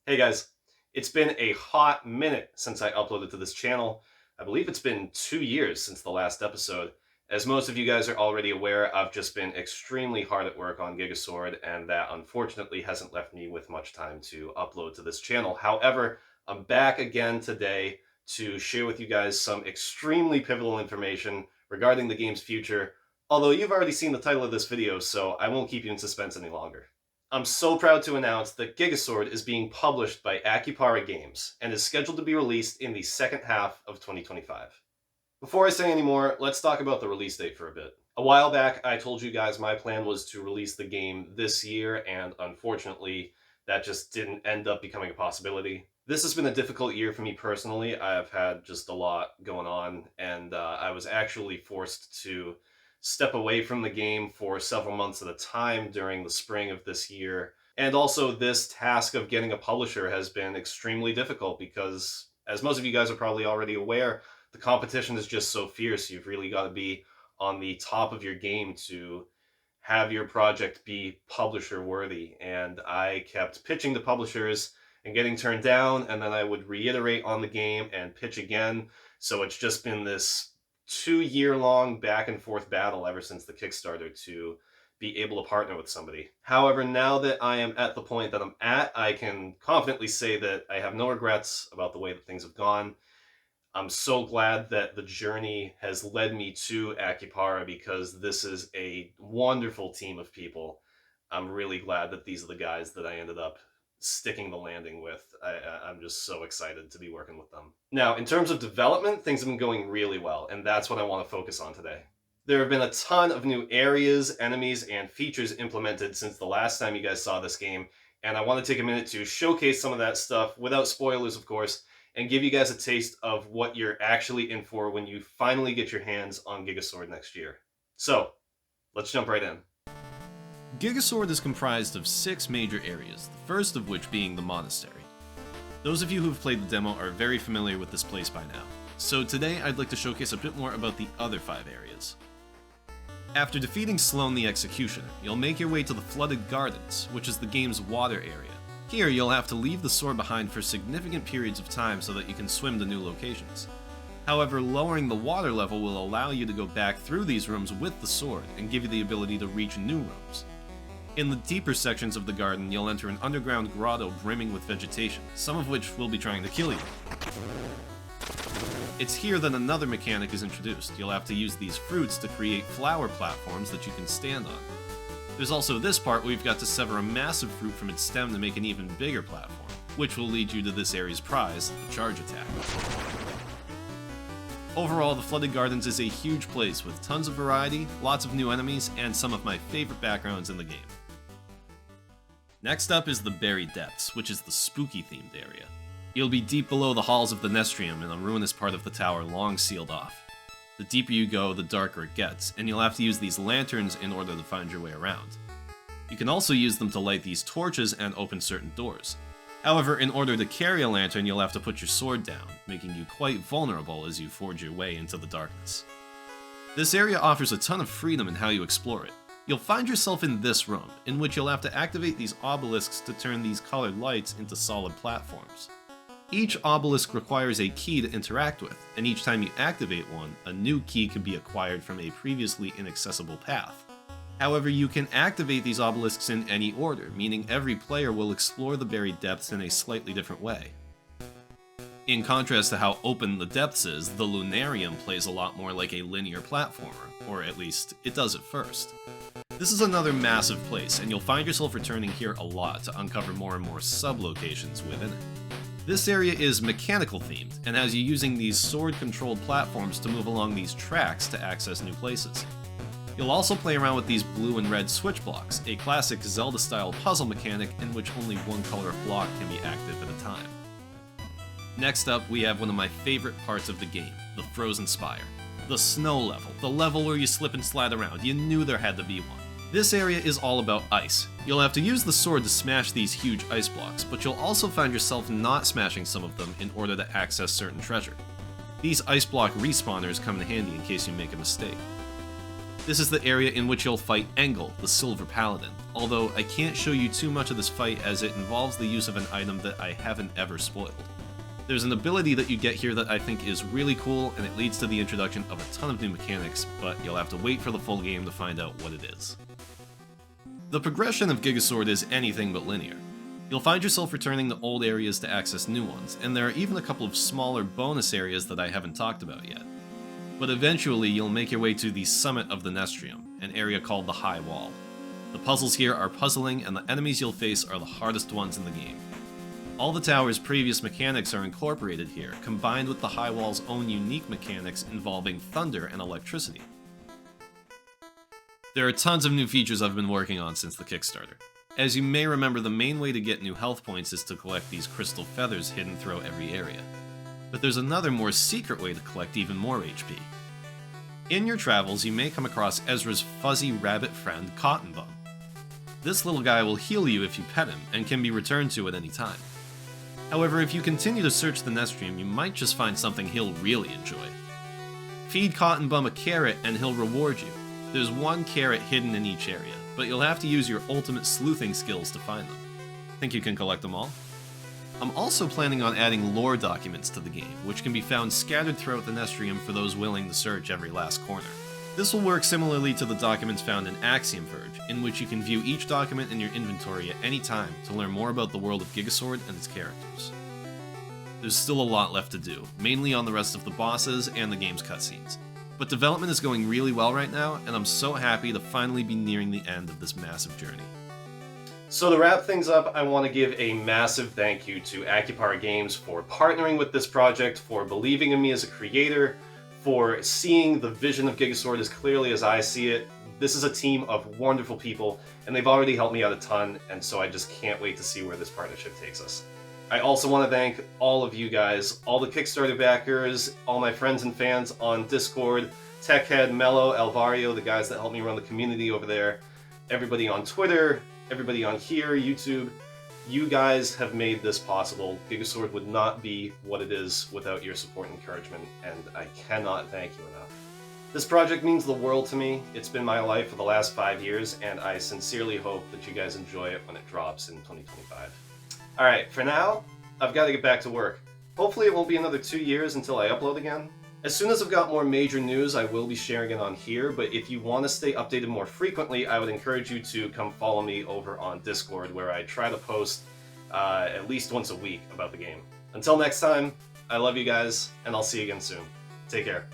Hey guys, it's been a hot minute since I uploaded to this channel. I believe it's been 2 years since the last episode. As most of you guys are already aware, I've just been extremely hard at work on GigaSword, and that unfortunately hasn't left me with much time to upload to this channel. However, I'm back again today to share with you guys some extremely pivotal information regarding the game's future, although you've already seen the title of this video, so I won't keep you in suspense any longer. I'm so proud to announce that GigaSword is being published by Akupara Games and is scheduled to be released in the second half of 2025. Before I say any more, let's talk about the release date for a bit. A while back, I told you guys my plan was to release the game this year, and unfortunately, that just didn't end up becoming a possibility. This has been a difficult year for me personally. I've had just a lot going on, and I was actually forced to step away from the game for several months at a time during the spring of this year. And also, this task of getting a publisher has been extremely difficult because, as most of you guys are probably already aware, the competition is just so fierce. You've really got to be on the top of your game to have your project be publisher worthy. And I kept pitching to publishers and getting turned down, and then I would reiterate on the game and pitch again. So it's just been this 2-year-long back and forth battle ever since the Kickstarter to be able to partner with somebody. However, now that I am at the point that I'm at, I can confidently say that I have no regrets about the way that things have gone. I'm so glad that the journey has led me to Akupara because this is a wonderful team of people. I'm really glad that these are the guys that I ended up sticking the landing with. I'm just so excited to be working with them. Now, in terms of development, things have been going really well, and that's what I want to focus on today. There have been a ton of new areas, enemies, and features implemented since the last time you guys saw this game, and I want to take a minute to showcase some of that stuff, without spoilers of course, and give you guys a taste of what you're actually in for when you finally get your hands on GigaSword next year. So, let's jump right in. GigaSword is comprised of 6 major areas, the first of which being the monastery. Those of you who have played the demo are very familiar with this place by now, so today I'd like to showcase a bit more about the other 5 areas. After defeating Sloane the Executioner, you'll make your way to the Flooded Gardens, which is the game's water area. Here you'll have to leave the sword behind for significant periods of time so that you can swim to new locations. However, lowering the water level will allow you to go back through these rooms with the sword and give you the ability to reach new rooms. In the deeper sections of the garden, you'll enter an underground grotto brimming with vegetation, some of which will be trying to kill you. It's here that another mechanic is introduced. You'll have to use these fruits to create flower platforms that you can stand on. There's also this part where you've got to sever a massive fruit from its stem to make an even bigger platform, which will lead you to this area's prize, the charge attack. Overall, the Flooded Gardens is a huge place with tons of variety, lots of new enemies, and some of my favorite backgrounds in the game. Next up is the Buried Depths, which is the spooky-themed area. You'll be deep below the halls of the Nestrium in a ruinous part of the tower long sealed off. The deeper you go, the darker it gets, and you'll have to use these lanterns in order to find your way around. You can also use them to light these torches and open certain doors. However, in order to carry a lantern, you'll have to put your sword down, making you quite vulnerable as you forge your way into the darkness. This area offers a ton of freedom in how you explore it. You'll find yourself in this room, in which you'll have to activate these obelisks to turn these colored lights into solid platforms. Each obelisk requires a key to interact with, and each time you activate one, a new key can be acquired from a previously inaccessible path. However, you can activate these obelisks in any order, meaning every player will explore the Buried Depths in a slightly different way. In contrast to how open the depths is, the Lunarium plays a lot more like a linear platformer, or at least, it does at first. This is another massive place, and you'll find yourself returning here a lot to uncover more and more sub-locations within it. This area is mechanical themed, and has you using these sword-controlled platforms to move along these tracks to access new places. You'll also play around with these blue and red switch blocks, a classic Zelda-style puzzle mechanic in which only one color of block can be active at a time. Next up, we have one of my favorite parts of the game, the Frozen Spire. The snow level, the level where you slip and slide around. You knew there had to be one. This area is all about ice. You'll have to use the sword to smash these huge ice blocks, but you'll also find yourself not smashing some of them in order to access certain treasure. These ice block respawners come in handy in case you make a mistake. This is the area in which you'll fight Engel, the Silver Paladin, although I can't show you too much of this fight as it involves the use of an item that I haven't ever spoiled. There's an ability that you get here that I think is really cool, and it leads to the introduction of a ton of new mechanics, but you'll have to wait for the full game to find out what it is. The progression of GigaSword is anything but linear. You'll find yourself returning to old areas to access new ones, and there are even a couple of smaller bonus areas that I haven't talked about yet. But eventually you'll make your way to the summit of the Nestrium, an area called the High Wall. The puzzles here are puzzling, and the enemies you'll face are the hardest ones in the game. All the tower's previous mechanics are incorporated here, combined with the High Wall's own unique mechanics involving thunder and electricity. There are tons of new features I've been working on since the Kickstarter. As you may remember, the main way to get new health points is to collect these crystal feathers hidden throughout every area. But there's another more secret way to collect even more HP. In your travels, you may come across Ezra's fuzzy rabbit friend, Cotton Bum. This little guy will heal you if you pet him, and can be returned to at any time. However, if you continue to search the Nestrium, you might just find something he'll really enjoy. Feed Cotton Bum a carrot and he'll reward you. There's one carrot hidden in each area, but you'll have to use your ultimate sleuthing skills to find them. Think you can collect them all? I'm also planning on adding lore documents to the game, which can be found scattered throughout the Nestrium for those willing to search every last corner. This will work similarly to the documents found in Axiom Verge, in which you can view each document in your inventory at any time to learn more about the world of GigaSword and its characters. There's still a lot left to do, mainly on the rest of the bosses and the game's cutscenes. But development is going really well right now, and I'm so happy to finally be nearing the end of this massive journey. So to wrap things up, I want to give a massive thank you to Acupara Games for partnering with this project, for believing in me as a creator, for seeing the vision of GigaSword as clearly as I see it. This is a team of wonderful people, and they've already helped me out a ton, and so I just can't wait to see where this partnership takes us. I also want to thank all of you guys, all the Kickstarter backers, all my friends and fans on Discord, Techhead, Mello, Alvario, the guys that help me run the community over there, everybody on Twitter, everybody on here, YouTube. You guys have made this possible. GigaSword would not be what it is without your support and encouragement, and I cannot thank you enough. This project means the world to me. It's been my life for the last 5 years, and I sincerely hope that you guys enjoy it when it drops in 2025. Alright, for now, I've got to get back to work. Hopefully it won't be another 2 years until I upload again. As soon as I've got more major news, I will be sharing it on here, but if you want to stay updated more frequently, I would encourage you to come follow me over on Discord, where I try to post at least once a week about the game. Until next time, I love you guys, and I'll see you again soon. Take care.